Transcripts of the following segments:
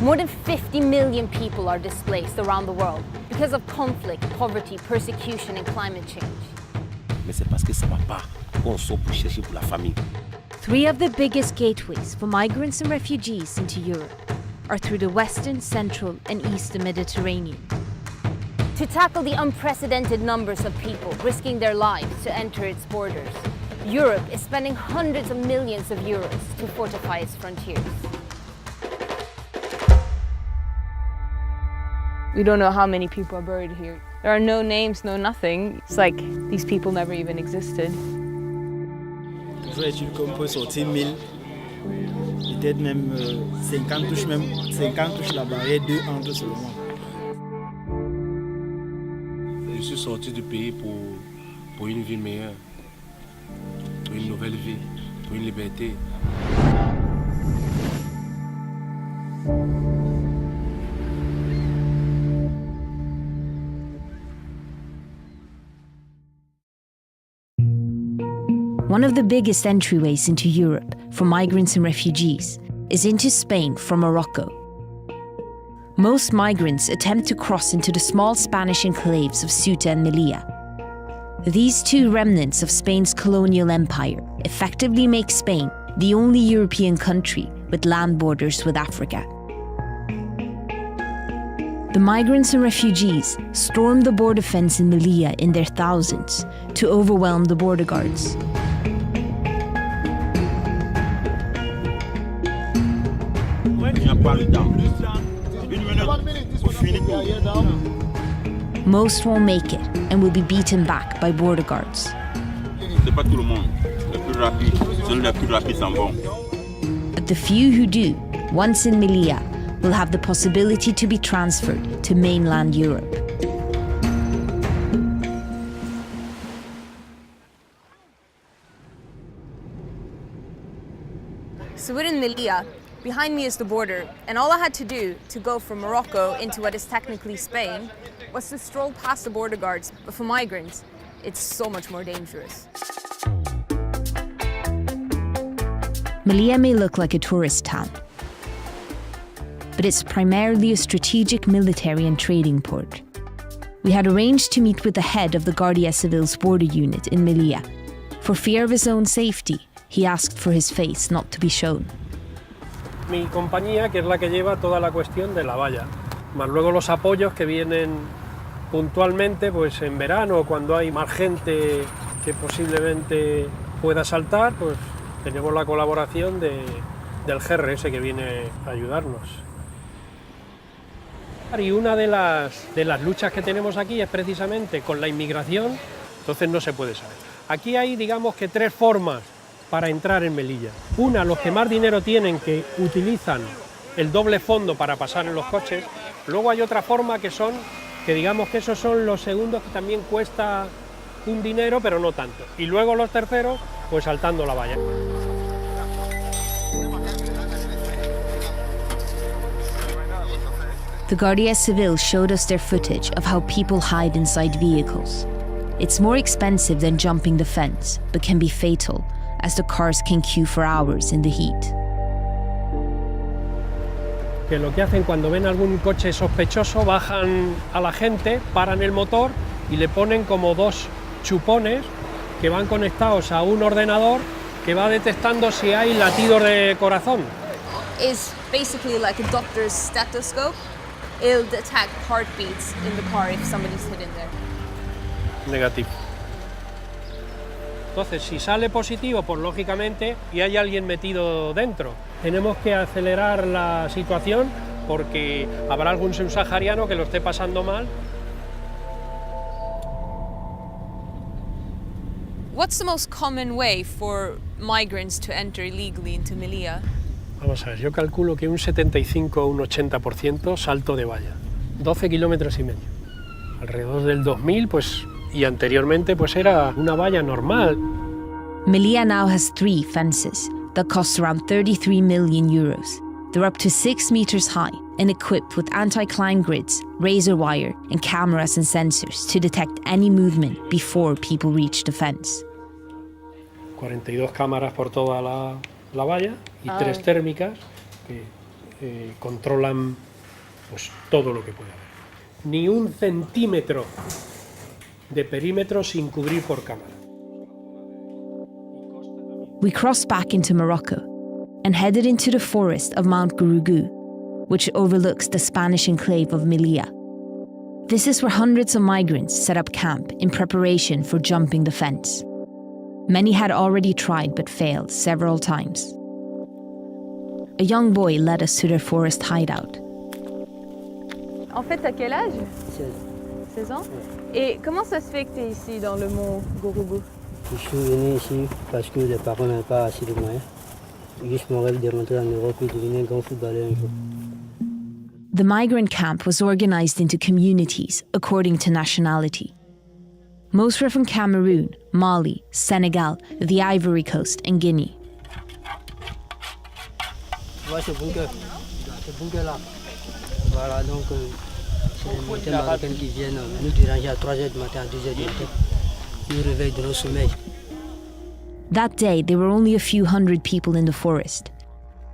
More than 50 million people are displaced around the world because of conflict, poverty, persecution and climate change. Mais c'est parce que ça va pas qu'on sort pour chercher pour la famille. 3 of the biggest gateways for migrants and refugees into Europe are through the Western, Central and Eastern Mediterranean. To tackle the unprecedented numbers of people risking their lives to enter its borders, Europe is spending hundreds of millions of euros to fortify its frontiers. We don't know how many people are buried here. There are no names, no nothing. It's like these people never even existed. Toujours est-il qu'on peut sortir 1000, peut-être même 50 touches la barrière, 2 entre seulement. Je suis sorti du pays pour une vie meilleure, pour une nouvelle vie, pour une liberté. One of the biggest entryways into Europe for migrants and refugees is into Spain from Morocco. Most migrants attempt to cross into the small Spanish enclaves of Ceuta and Melilla. These 2 remnants of Spain's colonial empire effectively make Spain the only European country with land borders with Africa. The migrants and refugees stormed the border fence in Melilla in their thousands to overwhelm the border guards. Most won't make it and will be beaten back by border guards. But the few who do, once in Melilla, will have the possibility to be transferred to mainland Europe. So we're in Melilla. Behind me is the border, and all I had to do to go from Morocco into what is technically Spain was to stroll past the border guards. But for migrants, it's so much more dangerous. Melilla may look like a tourist town, but it's primarily a strategic military and trading port. We had arranged to meet with the head of the Guardia Civil's border unit in Melilla. For fear of his own safety, he asked for his face not to be shown. Mi compañía, que es la que lleva toda la cuestión de la valla, más luego los apoyos que vienen puntualmente pues en verano, cuando hay más gente que posiblemente pueda saltar, pues tenemos la colaboración del GRS que viene a ayudarnos. Y una de las luchas que tenemos aquí es precisamente con la inmigración, entonces no se puede saber. Aquí hay, digamos que 3 formas para entrar en Melilla. Una, los que más dinero tienen, que utilizan el doble fondo para pasar en los coches. Luego hay otra forma que digamos que esos son los segundos, que también cuesta un dinero, pero no tanto. Y luego los terceros, pues saltando la valla. The Guardia Civil showed us their footage of how people hide inside vehicles. It's more expensive than jumping the fence, but can be fatal, as the cars can queue for hours in the heat. Que lo que hacen cuando ven algún coche sospechoso, bajan a la gente, paran el motor y le ponen como 2 chupones que van conectados a un ordenador que va detectando si hay latidos de corazón. It's basically like a doctor's stethoscope. It'll detect heartbeats in the car if somebody's hidden there. Negativo. Entonces, si sale positivo, pues lógicamente, y hay alguien metido dentro, tenemos que acelerar la situación porque habrá algún subsahariano que lo esté pasando mal. What's the most common way for migrants to enter illegally into Melilla? Vamos a ver, yo calculo que un 75 o un 80% salto de valla, 12 kilómetros y medio. Alrededor del 2000, pues, y anteriormente, pues era una valla normal. Melilla now has 3 fences that cost around 33 million euros. They're up to 6 meters high and equipped with anti-climb grids, razor wire, and cameras and sensors to detect any movement before people reach the fence. 42 cámaras por toda la valla y 3 térmicas que controlan pues, todo lo que puede haber. Ni un centímetro de perímetro sin cubrir por cámara. We crossed back into Morocco and headed into the forest of Mount Gurugu, which overlooks the Spanish enclave of Melilla. This is where hundreds of migrants set up camp in preparation for jumping the fence. Many had already tried but failed several times. A young boy led us to their forest hideout. En fait, t'as quel âge? 16. 16 ans? Et comment ça se fait que t'es ici dans le mont Gurugu? Je suis venu ici parce que les parents n'avaient pas assez de moyens. Juste mon rêve de rentrer en Europe et devenir un grand footballeur un jour. The migrant camp was organized into communities according to nationality. Most were from Cameroon, Mali, Senegal, the Ivory Coast, and Guinea. Tu vois ce bunker là. Voilà, donc c'est les militaires marocains qui viennent nous déranger à 3h du matin, à 2h du matin. Ils nous réveillent de nos sommeils. That day, there were only a few hundred people in the forest,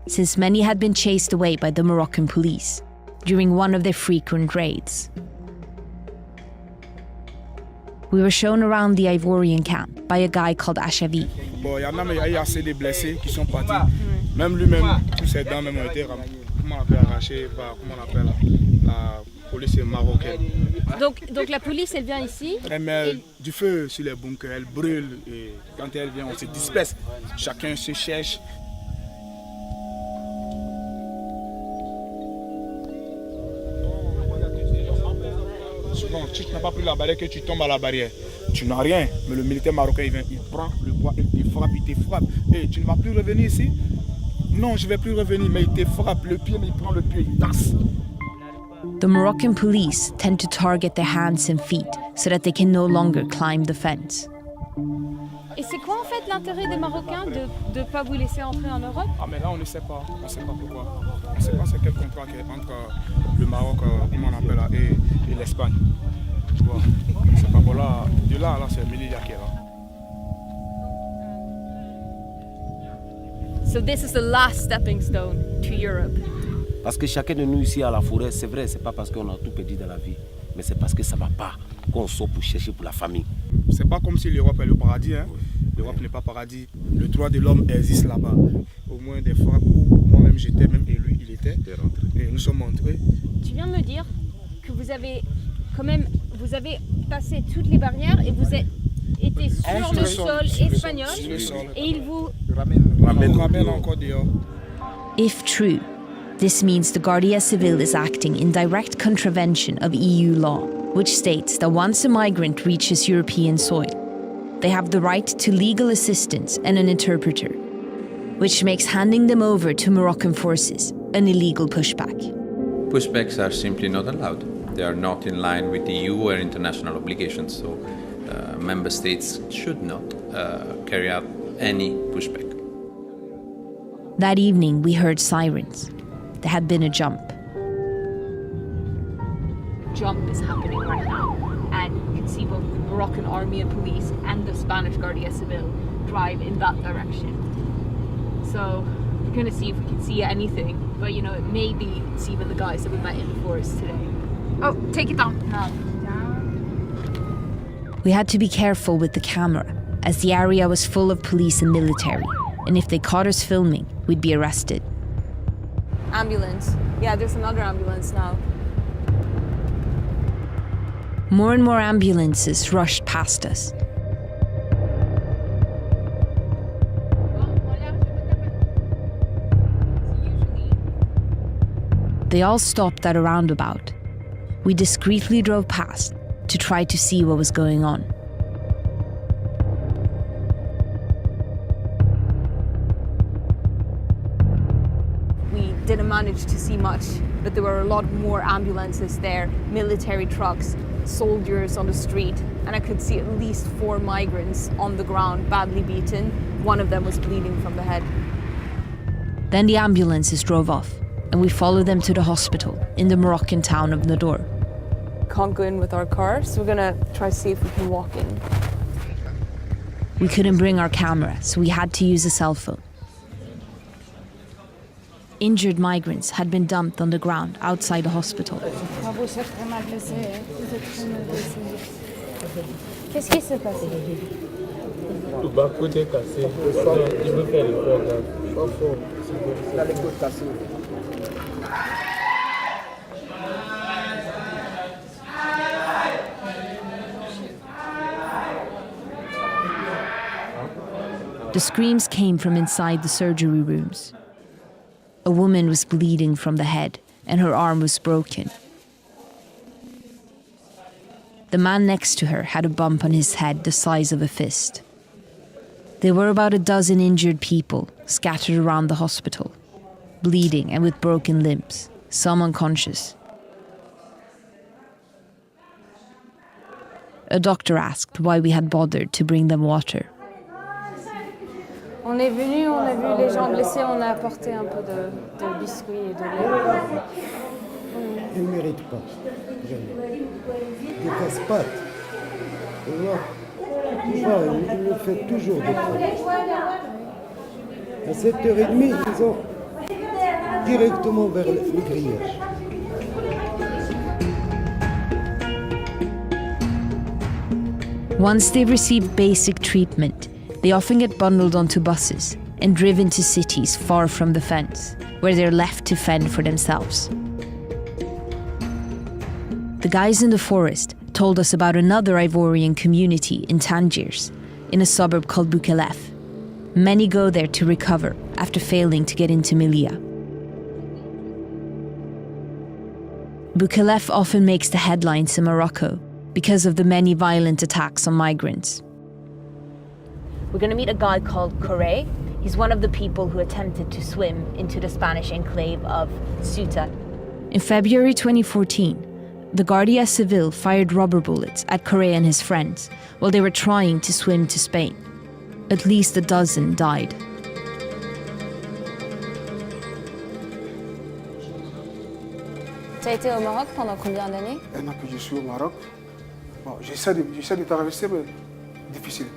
since many had been chased away by the Moroccan police during one of their frequent raids. We were shown around the Ivorian camp by a guy called Ashavi. Bon, il y a même assez de blessés qui sont partis. Même lui-même, tous ses dents même ont été arrachées par, comment on appelle, la police marocaine. Donc la police, elle vient ici? Elle met du feu sur les bunkers, elle brûle et quand elle vient, on se disperse. Chacun se cherche. Souvent, si tu n'as pas pris la barrière, que tu tombes à la barrière, tu n'as rien. Mais le militaire marocain, il vient, il prend le bois, il te frappe, il te frappe. Et tu ne vas plus revenir ici? Non, je ne vais plus revenir, mais il te frappe le pied, mais il prend le pied, il tasse. The Moroccan police tend to target their hands and feet so that they can no longer climb the fence. Et c'est quoi en fait l'intérêt des Marocains de ne pas vous laisser entrer en Europe? Ah mais là on ne sait pas, on ne sait pas pourquoi. On ne sait pas c'est quel contrat qui est entre le Maroc, comment on appelle là, et l'Espagne. Tu vois, c'est pas bon là, de là c'est Melilla qui est là. So this is the last stepping stone to Europe. Parce que chacun de nous ici à la forêt, c'est vrai, c'est pas parce qu'on a tout perdu dans la vie, mais c'est parce que ça va pas qu'on sort pour chercher pour la famille. C'est pas comme si l'Europe est le paradis, hein. L'Europe n'est pas paradis. Le droit de l'homme existe là-bas. Au moins des fois où moi-même j'étais, même et lui il était, et nous sommes entrés. Tu viens de me dire que vous avez quand même, vous avez passé toutes les barrières et vous êtes été sur le sol espagnol et ils vous ramènent encore dehors. If true, this means the Guardia Civil is acting in direct contravention of EU law, which states that once a migrant reaches European soil, they have the right to legal assistance and an interpreter, which makes handing them over to Moroccan forces an illegal pushback. Pushbacks are simply not allowed. They are not in line with EU or international obligations, so member states should not carry out any pushback. That evening, we heard sirens. There had been a jump. Jump is happening right now, and you can see both the Moroccan army and police and the Spanish Guardia Civil drive in that direction. So we're going to see if we can see anything, but you know, it may be it's even the guys that we met in the forest today. Oh, take it down now. We had to be careful with the camera, as the area was full of police and military, and if they caught us filming, we'd be arrested. Ambulance. Yeah, there's another ambulance now. More and more ambulances rushed past us. They all stopped at a roundabout. We discreetly drove past to try to see what was going on. We didn't manage to see much, but there were a lot more ambulances there, military trucks, soldiers on the street, and I could see at least 4 migrants on the ground, badly beaten. One of them was bleeding from the head. Then the ambulances drove off, and we followed them to the hospital in the Moroccan town of Nador. Can't go in with our car, so we're gonna try to see if we can walk in. We couldn't bring our camera, so we had to use a cell phone. injured migrants had been dumped on the ground outside the hospital. Qu'est-ce qui s'est passé? Le bas-côté est cassé. Il veut faire l'effort. Il a les côtes cassées. The screams came from inside the surgery rooms. A woman was bleeding from the head and her arm was broken. The man next to her had a bump on his head the size of a fist. There were about a dozen injured people scattered around the hospital, bleeding and with broken limbs, some unconscious. A doctor asked why we had bothered to bring them water. On est venu, on a vu les gens blessés, on a apporté un peu de biscuits et de lait. Il ne mérite pas. Des casse-pattes. Il le fait toujours des fois. À 7h30, ils ont directement vers le grillage. Once they've received basic treatment, they often get bundled onto buses and driven to cities far from the fence, where they're left to fend for themselves. The guys in the forest told us about another Ivorian community in Tangiers, in a suburb called Bukelef. Many go there to recover after failing to get into Melilla. Bukelef often makes the headlines in Morocco because of the many violent attacks on migrants. We're going to meet a guy called Correa. He's one of the people who attempted to swim into the Spanish enclave of Ceuta. In February 2014, the Guardia Civil fired rubber bullets at Correa and his friends while they were trying to swim to Spain. At least a dozen died. Tu as été au Maroc pendant combien d'années? Maintenant que je suis au Maroc, bon, j'essaie de traverser, mais difficile.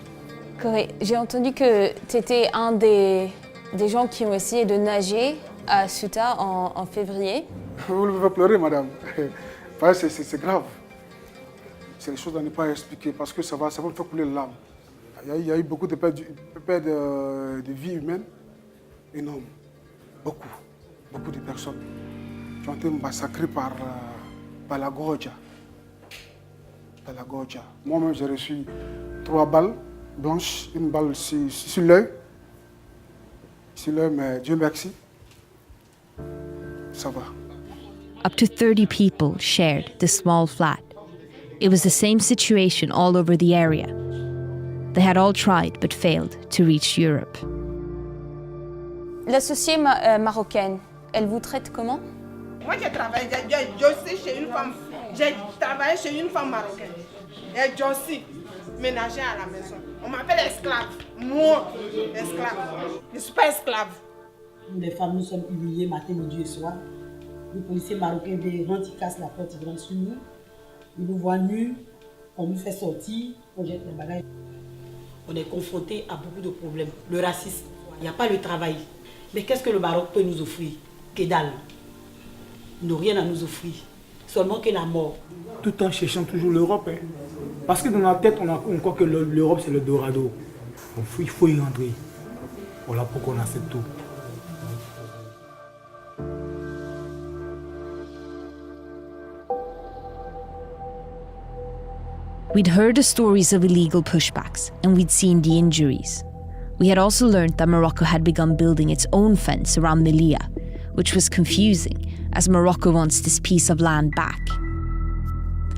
J'ai entendu que tu étais un des gens qui ont essayé de nager à Ceuta en février. Vous ne pouvez pas pleurer, madame. C'est grave. C'est des choses à ne pas expliquer parce que ça va me faire couler les larmes. Il y a eu beaucoup de pertes de vie humaine énormes. Beaucoup de personnes qui ont été massacrées par la Goja. Moi-même, j'ai reçu 3 balles blanches, une balle sur l'œil. Mais Dieu merci, ça va. Up to 30 people shared this small flat. It was the same situation all over the area. They had all tried but failed to reach Europe. L'associée marocaine, elle vous traite comment? Moi, j'ai travaillé chez une femme. J'ai travaillé chez une femme marocaine. Et j'ai aussi ménagé à la maison. On m'appelle esclave. Moi, esclave. Je ne suis pas esclave. Nous, les femmes, nous sommes humiliées matin, midi et soir. Les policiers marocains rentrent, ils cassent la porte, ils rentrent sur nous. Ils nous voient nus, on nous fait sortir, on jette les bagages. On est confrontés à beaucoup de problèmes. Le racisme, il n'y a pas le travail. Mais qu'est-ce que le Maroc peut nous offrir? Que dalle. Ils n'ont rien à nous offrir. Seulement que la mort. Tout en cherchant toujours l'Europe. Hein. Parce que dans la tête, on croit que l'Europe, c'est le Dorado. Il faut y rentrer. Voilà pourquoi on accepte tout. We'd heard the stories of illegal pushbacks and we'd seen the injuries. We had also learned that Morocco had begun building its own fence around Melilla, which was confusing as Morocco wants this piece of land back.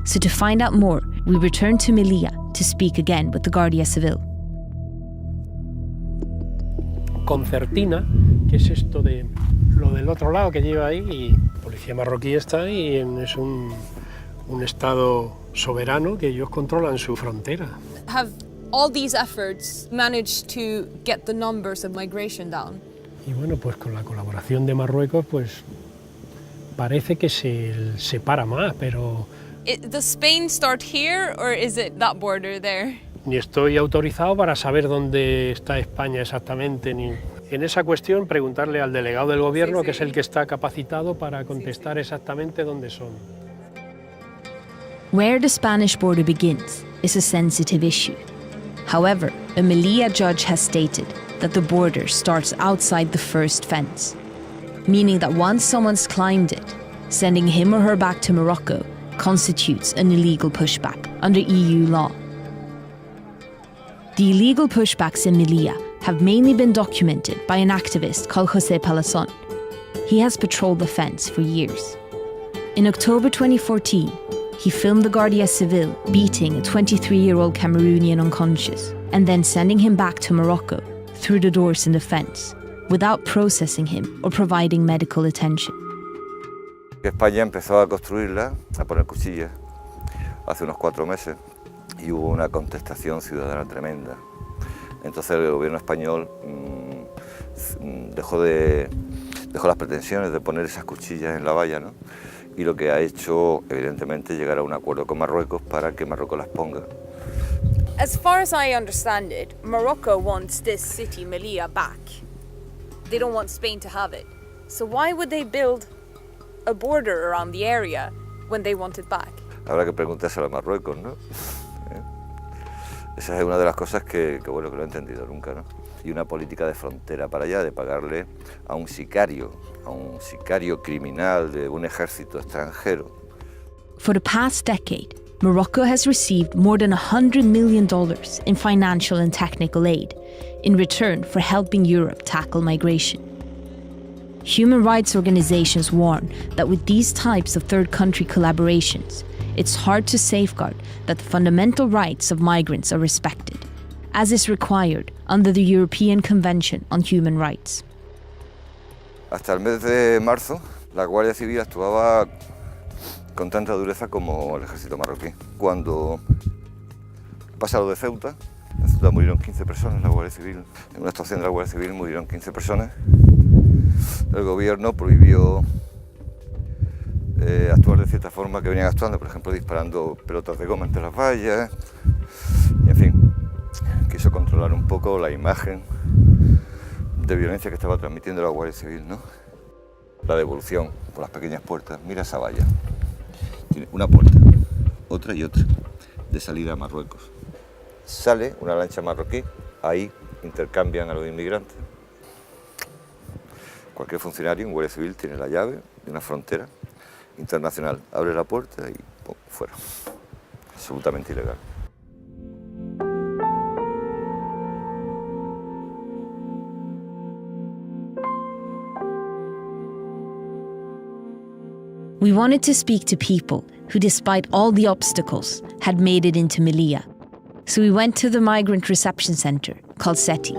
So to find out more, we returned to Melilla to speak again with the Guardia Civil. Concertina, que es esto de lo del otro lado que lleva ahí, y la policía marroquí está ahí, es un estado soberano que ellos controlan su frontera. Have all these efforts managed to get the numbers of migration down? Y bueno, pues con la colaboración de Marruecos, pues parece que se separa más, pero... Does Spain start here or is it that border there? Ni estoy autorizado para saber dónde está España exactamente, ni... En esa cuestión, preguntarle al delegado del gobierno, que es el que está capacitado para contestar exactamente dónde son. Where the Spanish border begins is a sensitive issue. However, a Melilla judge has stated that the border starts outside the first fence, meaning that once someone's climbed it, sending him or her back to Morocco constitutes an illegal pushback under EU law. The illegal pushbacks in Melilla have mainly been documented by an activist called José Palazón. He has patrolled the fence for years. In October 2014, he filmed the Guardia Civil beating a 23-year-old Cameroonian unconscious and then sending him back to Morocco through the doors in the fence without processing him or providing medical attention. España empezó a construirla, a poner cuchillas, hace unos 4 meses y hubo una contestación ciudadana tremenda. Entonces el gobierno español dejó las pretensiones de poner esas cuchillas en la valla, ¿no? Y lo que ha hecho, evidentemente, llegar a un acuerdo con Marruecos para que Marruecos las ponga. As far as I understand it, Morocco wants this city, Melilla, back. They don't want Spain to have it. So why would they build a border around the area when they want it back? Habrá que preguntárselo a Marruecos, ¿no? Esa es una de las cosas que no he entendido nunca, ¿no? Y una política de frontera para allá, de pagarle a un sicario criminal de un ejército extranjero. For the past decade, Morocco has received more than $100 million in financial and technical aid in return for helping Europe tackle migration. Human rights organizations warn that with these types of third country collaborations, it's hard to safeguard that the fundamental rights of migrants are respected, as is required under the European Convention on Human Rights. Hasta el mes de marzo, la Guardia Civil actuaba con tanta dureza como el ejército marroquí. Cuando pasa lo de Ceuta, en Ceuta murieron 15 personas en la Guardia Civil. En una actuación de la Guardia Civil murieron 15 personas. El gobierno prohibió actuar de cierta forma que venían actuando, por ejemplo, disparando pelotas de goma entre las vallas. Y en fin, quiso controlar un poco la imagen de violencia que estaba transmitiendo la Guardia Civil, ¿no? La devolución por las pequeñas puertas. Mira esa valla. Tiene una puerta, otra y otra, de salida a Marruecos. Sale una lancha marroquí, ahí intercambian a los inmigrantes. Cualquier funcionario en Guardia Civil tiene la llave de una frontera internacional. Abre la puerta y ¡pum!, fuera. Absolutamente ilegal. We wanted to speak to people who, despite all the obstacles, had made it into Melilla. So we went to the migrant reception center called SETI.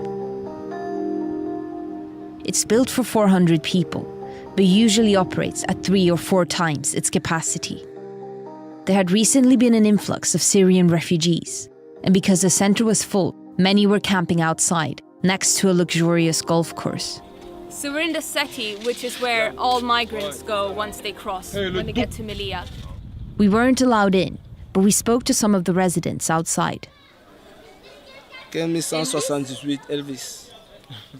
It's built for 400 people, but usually operates at 3 or 4 times its capacity. There had recently been an influx of Syrian refugees, and because the center was full, many were camping outside, next to a luxurious golf course. So we're in the SETI, which is where all migrants go once they cross, when they get to Melilla. We weren't allowed in, but we spoke to some of the residents outside. 1578 Elvis.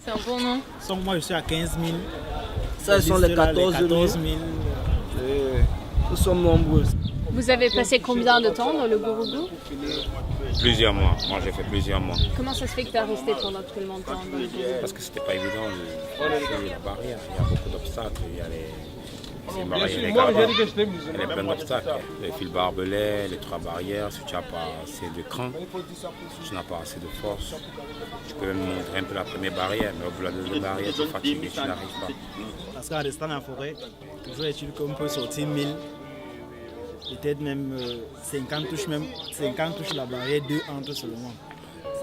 C'est un bon nom. Donc moi je suis à 15 000. Ça, ce sont les 14 000. Nous sommes nombreux. Vous avez passé combien de temps dans le Gourougou? Plusieurs mois. Moi, j'ai fait plusieurs mois. Comment ça se fait que tu as resté pendant tellement de temps dans le Gourougou? Parce que c'était pas évident. Il y a la barrière, il y a beaucoup d'obstacles. Il y a c'est une barrière illégale. Il y a plein d'obstacles. Les fils barbelés, les 3 barrières. Si tu n'as pas assez de cran, si tu n'as pas assez de force, tu peux même montrer un peu la première barrière, mais au bout de la deuxième barrière, tu es fatigué, tu n'arrives pas. Parce qu'en restant dans la forêt, toujours est-il qu'on peut sortir 1000. Peut-être même 50 touches la barrière, 2 entre seulement.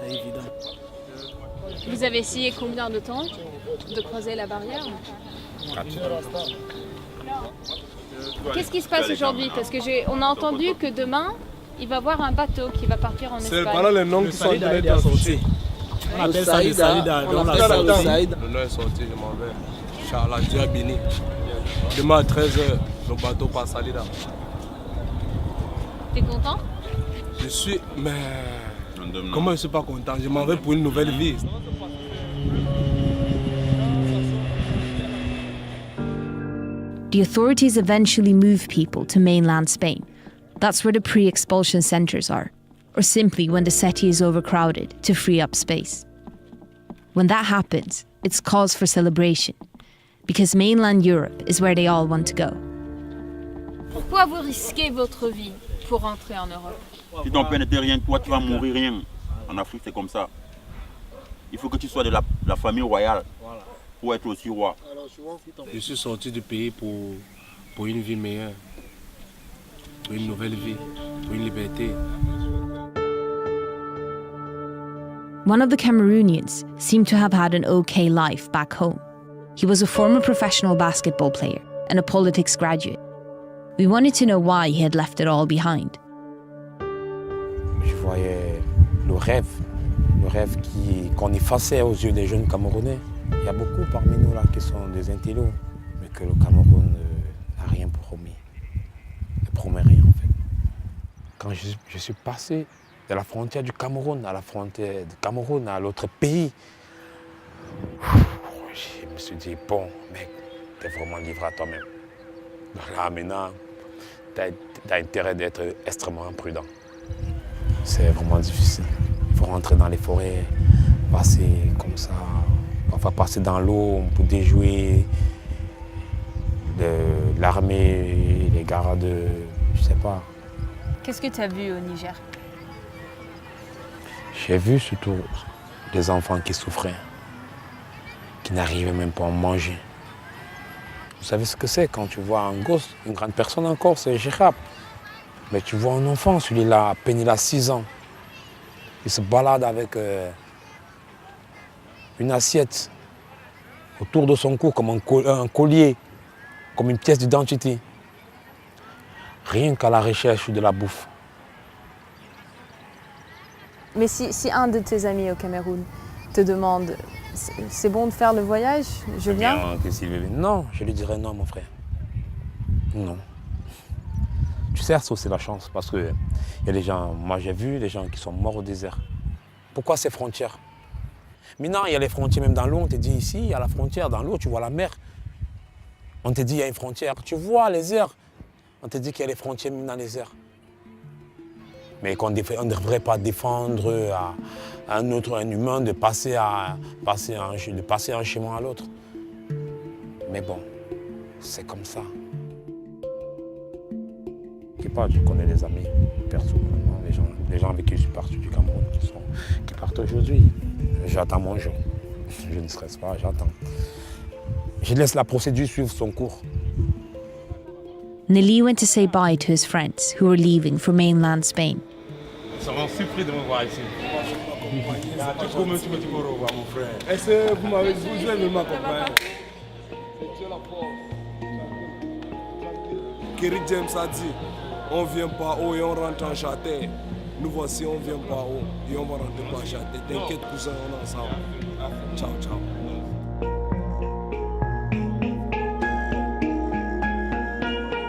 C'est évident. Vous avez essayé combien de temps de croiser la barrière? 4. Qu'est-ce qui se passe aujourd'hui? Parce que on a entendu que demain, il va y avoir un bateau qui va partir en Espagne. C'est pendant les noms qui sont déjà sortis. On appelle ça le Salida. Le nom est sorti, je m'en vais. Inch'Allah, Dieu a béni. Demain à 13h, le bateau passe à Salida. T'es content? Je suis, mais comment je ne suis pas content? Je m'en vais pour une nouvelle vie. the authorities eventually move people to mainland Spain. That's where the pre-expulsion centres are, or simply when the city is overcrowded to free up space. When that happens, it's cause for celebration, because mainland Europe is where they all want to go. Pourquoi vous risquez votre vie pour rentrer en Europe? Si ton père n'était rien que toi, tu vas mourir rien. En Afrique, c'est comme ça. Il faut que tu sois de la famille royale pour être aussi roi. Je suis sorti du pays pour une vie meilleure, pour une nouvelle vie, pour une liberté. One of the Cameroonians seemed to have had an okay life back home. He was a former professional basketball player and a politics graduate. We wanted to know why he had left it all behind. Je voyais le rêve qu'on effaçait aux yeux des jeunes Camerounais. Il y a beaucoup parmi nous là qui sont des intellos, mais que le Cameroun n'a rien promis. Ne promet rien en fait. Quand je suis passé de la frontière du Cameroun à la frontière du Cameroun à l'autre pays, je me suis dit, bon, mec, t'es vraiment livré à toi-même. Donc là, maintenant, t'as intérêt d'être extrêmement prudent. C'est vraiment difficile. Il faut rentrer dans les forêts, passer comme ça, parfois passer dans l'eau pour déjouer l'armée, les gardes, je sais pas. Qu'est-ce que tu as vu au Niger? J'ai vu surtout des enfants qui souffraient, qui n'arrivaient même pas à manger. Vous savez ce que c'est quand tu vois un gosse, une grande personne encore, c'est gérable. Mais tu vois un enfant, celui-là, à peine il a 6 ans. Il se balade avec une assiette autour de son cou comme un collier, comme une pièce d'identité. Rien qu'à la recherche de la bouffe. Mais si un de tes amis au Cameroun te demande c'est bon de faire le voyage, je viens? Non, je lui dirais non, mon frère. Non. Tu sais, ça c'est la chance parce que il y a des gens, moi j'ai vu des gens qui sont morts au désert. Pourquoi ces frontières? Maintenant, il y a les frontières même dans l'eau, on te dit ici, il y a la frontière dans l'eau, tu vois la mer. On te dit il y a une frontière, tu vois les airs. On te dit qu'il y a les frontières même dans les airs. Mais qu'on ne devrait pas défendre à un humain de passer un chemin à l'autre. Mais bon, c'est comme ça. Je connais des amis, personnellement, les gens avec qui je suis parti du Cameroun, qui partent aujourd'hui. J'attends mon jour. Je ne stresse pas, j'attends. Je laisse la procédure suivre son cours. Nelly went to say bye to his friends who were leaving for mainland Spain. Ils seront surpris de me voir ici. Tout comme tu peux revoir mon frère. Est-ce que vous m'avez dit, vous allez m'accompagner? Kerry James a dit, on vient par haut et on rentre en châtaignier. Nous voici, on vient par haut et on va rentrer par châtaignier. T'inquiète, cousin, on est ensemble. Ciao, ciao.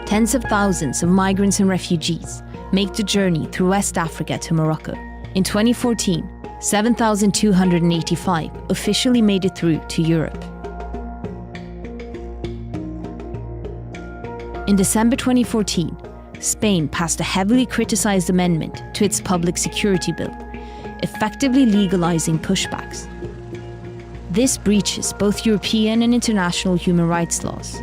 Tens of thousands of migrants and refugees make the journey through West Africa to Morocco. In 2014, 7,285 officially made it through to Europe. In December 2014, Spain passed a heavily criticised amendment to its public security bill, effectively legalising pushbacks. This breaches both European and international human rights laws.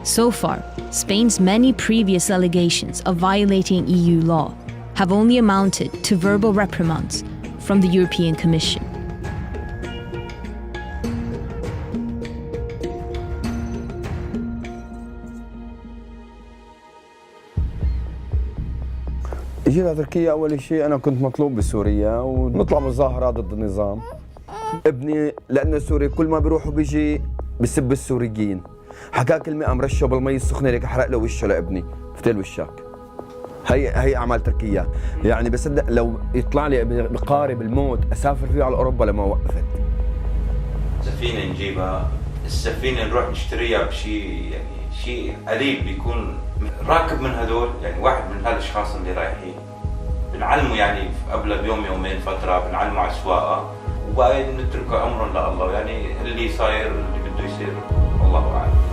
So far, Spain's many previous allegations of violating EU law have only amounted to verbal reprimands from the European Commission. جينا تركيا أول شيء أنا كنت مطلوب بسوريا ونطلع مظاهرة ضد النظام. ابني لأنه سوري كل ما بيروح وبيجي بسب السوريين. حكى كلمة قام رشه بالمي السخنة ليك حرق له وشه لابني، فتل وشك. هي أعمال تركيا، يعني بصدق لو يطلع لي بقارب الموت أسافر فيه على أوروبا لما وقفت. سفينة نجيبها، السفينة نروح نشتريها بشيء يعني شيء قريب بيكون راكب من هدول، يعني واحد من هالاشخاص اللي رايحين. بنعلمه يعني قبل بيوم يومين فترة بنعلمه على السواقة وبعدين بنتركه أمرا لله، يعني اللي صاير اللي بده بده يصير الله أعلم.